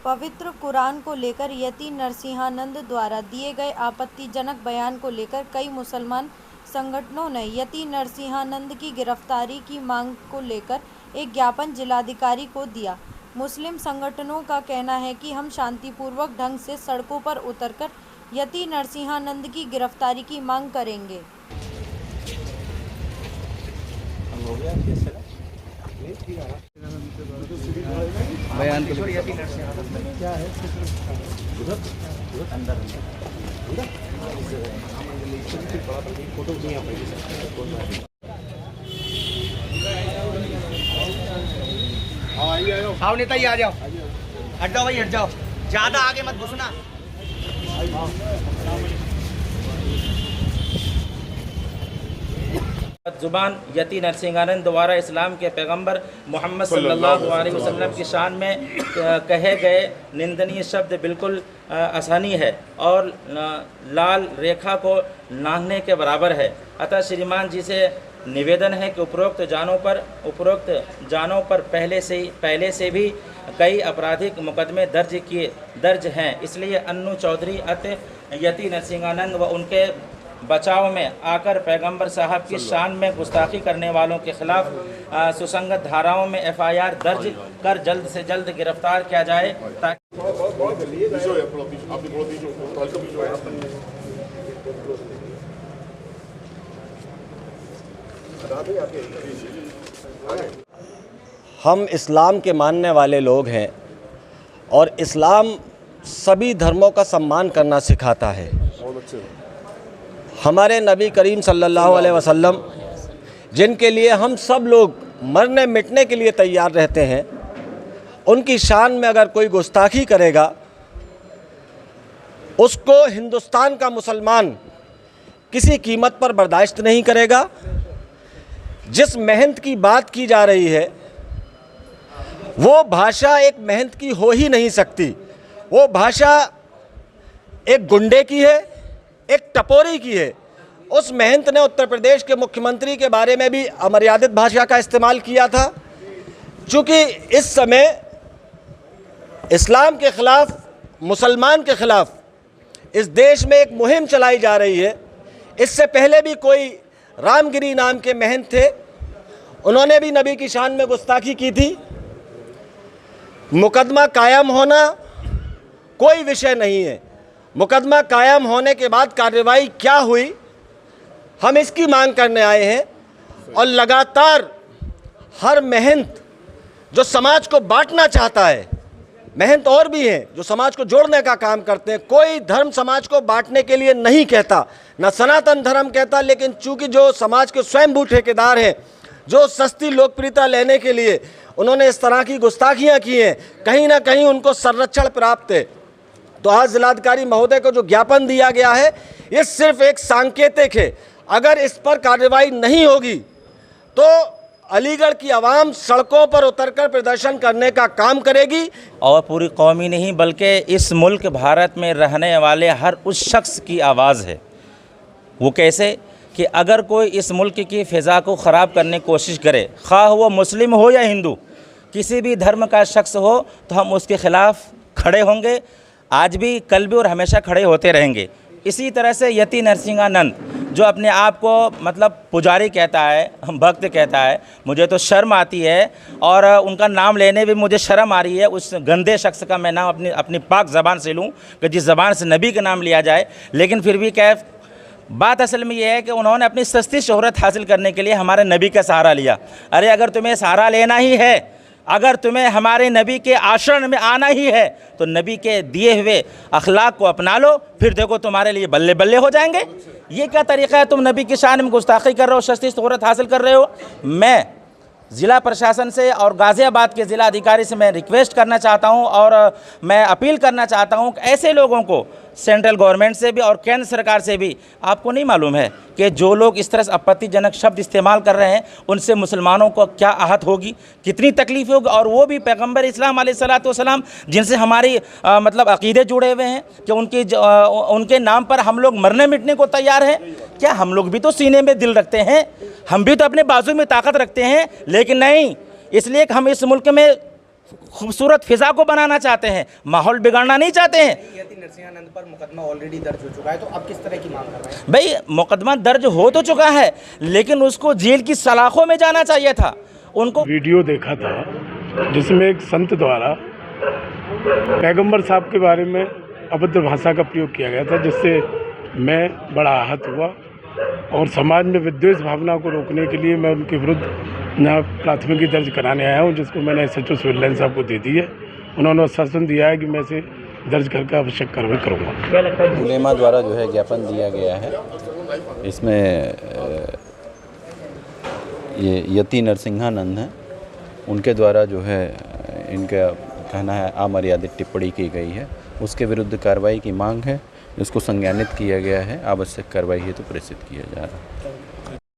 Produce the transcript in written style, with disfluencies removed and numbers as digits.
पवित्र कुरान को लेकर यति नरसिंहानंद द्वारा दिए गए आपत्तिजनक बयान को लेकर कई मुसलमान संगठनों ने यति नरसिंहानंद की गिरफ्तारी की मांग को लेकर एक ज्ञापन जिलाधिकारी को दिया। मुस्लिम संगठनों का कहना है कि हम शांतिपूर्वक ढंग से सड़कों पर उतरकर यति नरसिंहानंद की गिरफ्तारी की मांग करेंगे। बयान के क्या है अंदर फोटो नहीं आ पाएगी। आओ नेता ही आ जाओ, हट जाओ भाई, हट जाओ, ज्यादा आगे मत घुसना। जुबान यति नरसिंहानंद द्वारा इस्लाम के पैगंबर मोहम्मद सल्लल्लाहु अलैहि वसल्लम की शान में कहे गए निंदनीय शब्द बिल्कुल आसानी है और लाल रेखा को लांघने के बराबर है। अतः श्रीमान जी से निवेदन है कि उपरोक्त जानों पर पहले से भी कई आपराधिक मुकदमे दर्ज हैं। इसलिए अन्नू चौधरी अत यति नरसिंहानंद व उनके बचाव में आकर पैगंबर साहब की शान में गुस्ताखी करने वालों के खिलाफ सुसंगत धाराओं में FIR दर्ज कर जल्द से जल्द गिरफ्तार किया जाए ताकि हम इस्लाम के मानने वाले लोग हैं और इस्लाम सभी धर्मों का सम्मान करना सिखाता है। हमारे नबी करीम सल्लल्लाहु अलैहि वसल्लम जिनके लिए हम सब लोग मरने मिटने के लिए तैयार रहते हैं, उनकी शान में अगर कोई गुस्ताखी करेगा उसको हिंदुस्तान का मुसलमान किसी कीमत पर बर्दाश्त नहीं करेगा। जिस मेहनत की बात की जा रही है वो भाषा एक मेहनत की हो ही नहीं सकती। वो भाषा एक गुंडे की है, एक टपोरी की है। उस महंत ने उत्तर प्रदेश के मुख्यमंत्री के बारे में भी अमर्यादित भाषा का इस्तेमाल किया था। चूँकि इस समय इस्लाम के ख़िलाफ़, मुसलमान के ख़िलाफ़ इस देश में एक मुहिम चलाई जा रही है। इससे पहले भी कोई रामगिरी नाम के महंत थे, उन्होंने भी नबी की शान में गुस्ताखी की थी। मुकदमा कायम होना कोई विषय नहीं है। मुकदमा कायम होने के बाद कार्रवाई क्या हुई, हम इसकी मांग करने आए हैं। और लगातार हर महंत जो समाज को बांटना चाहता है, महंत और भी हैं जो समाज को जोड़ने का काम करते हैं। कोई धर्म समाज को बांटने के लिए नहीं कहता, न सनातन धर्म कहता, लेकिन चूंकि जो समाज के स्वयंभू ठेकेदार हैं, जो सस्ती लोकप्रियता लेने के लिए उन्होंने इस तरह की गुस्ताखियाँ की हैं, कहीं ना कहीं उनको संरक्षण प्राप्त है। तो आज जिलाधिकारी महोदय को जो ज्ञापन दिया गया है ये सिर्फ एक सांकेतिक है। अगर इस पर कार्रवाई नहीं होगी तो अलीगढ़ की आवाम सड़कों पर उतरकर प्रदर्शन करने का काम करेगी। और पूरी कौम ही नहीं बल्कि इस मुल्क भारत में रहने वाले हर उस शख्स की आवाज़ है। वो कैसे कि अगर कोई इस मुल्क की फ़िज़ा को ख़राब करने की कोशिश करे, ख़्वाह वो मुस्लिम हो या हिंदू, किसी भी धर्म का शख्स हो, तो हम उसके ख़िलाफ़ खड़े होंगे। आज भी, कल भी और हमेशा खड़े होते रहेंगे। इसी तरह से यति नरसिंहानंद जो अपने आप को मतलब पुजारी कहता है, भक्त कहता है, मुझे तो शर्म आती है और उनका नाम लेने भी मुझे शर्म आ रही है। उस गंदे शख्स का मैं नाम अपनी पाक ज़बान से लूँ कि जिस ज़बान से नबी का नाम लिया जाए। लेकिन फिर भी क्या बात असल में यह है कि उन्होंने अपनी सस्ती शोहरत हासिल करने के लिए हमारे नबी का सहारा लिया। अरे अगर तुम्हें सहारा लेना ही है, अगर तुम्हें हमारे नबी के आश्रम में आना ही है, तो नबी के दिए हुए अखलाक को अपना लो, फिर देखो तुम्हारे लिए बल्ले बल्ले हो जाएंगे। ये क्या तरीक़ा है? तुम नबी की शान में गुस्ताखी कर रहे हो, सस्ती शोहरत हासिल कर रहे हो। मैं ज़िला प्रशासन से और गाज़ियाबाद के ज़िला अधिकारी से मैं रिक्वेस्ट करना चाहता हूं और मैं अपील करना चाहता हूं कि ऐसे लोगों को सेंट्रल गवर्नमेंट से भी और केंद्र सरकार से भी, आपको नहीं मालूम है कि जो लोग इस तरह से आपत्तिजनक शब्द इस्तेमाल कर रहे हैं उनसे मुसलमानों को क्या आहत होगी, कितनी तकलीफ़ होगी। और वो भी पैगम्बर इस्लाम अलैहिस्सलाम जिनसे हमारी मतलब अक़ीदे जुड़े हुए हैं कि उनके नाम पर हम लोग मरने मिटने को तैयार हैं। क्या हम लोग भी तो सीने में दिल रखते हैं, हम भी तो अपने बाजू में ताकत रखते हैं, लेकिन नहीं, इसलिए कि हम इस मुल्क में खूबसूरत फिजा को बनाना चाहते हैं, माहौल बिगाड़ना नहीं चाहते हैं। यति नरसिंहानंद पर मुकदमा ऑलरेडी दर्ज हो चुका है, तो अब किस तरह की मांग कर रहे हैं? भाई मुकदमा दर्ज हो तो चुका है, लेकिन उसको जेल की सलाखों में जाना चाहिए था। उनको वीडियो देखा था जिसमें एक संत द्वारा पैगंबर साहब के बारे में अभद्र भाषा का प्रयोग किया गया था, जिससे मैं बड़ा आहत हुआ और समाज में विद्वेष भावना को रोकने के लिए मैं उनके विरुद्ध प्राथमिकी दर्ज कराने आया हूं, जिसको मैंने SHO सिविल लाइन साहब को दे दी है। उन्होंने आश्वासन दिया है कि मैं इसे दर्ज करके आवश्यक कार्रवाई करूँगा। उलेमा द्वारा जो है ज्ञापन दिया गया है, इसमें ये यति नरसिंहानंद हैं, उनके द्वारा जो है इनका कहना है अमर्यादित टिप्पणी की गई है, उसके विरुद्ध कार्रवाई की मांग है, इसको संज्ञानित किया गया है, आवश्यक कार्रवाई हेतु प्रेषित किया जा रहा है।